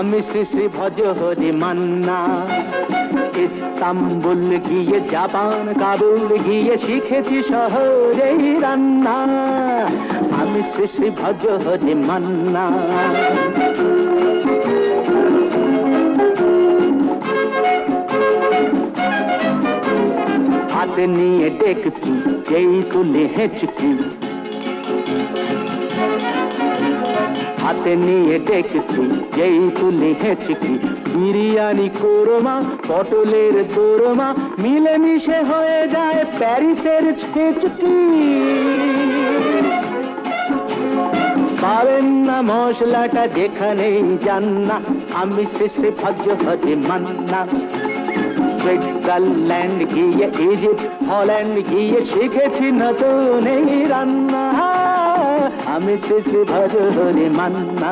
আমি শ্রী শ্রী ভজ হরি মান্না। ইস্তাম্বুল গিয়ে জাপান কাবুল গিয়ে শিখেছি শহরেই রান্না। আমি শ্রী শ্রী ভজ হরি মান্না। হাতে নিয়ে ডেকছি যেই তুলে হেঁচকি, হাতে নিয়ে ডেকছি যেই তুলে হেঁচকি। বিরিয়ানি কোরমা পটলের দোরমা মিলেমিশে হয়ে যায় প্যারিসের ছেচকি। পাবেন না মশলাটা যেখানেই যান না। আমি শ্রী শ্রী ভজ হরি মান্না। সুইজারল্যান্ড গিয়ে ইজিপ্ট হল্যান্ড গিয়ে শিখেছি নতুন এই রান্না। আমি শ্রী শ্রী ভজ হরি মান্না।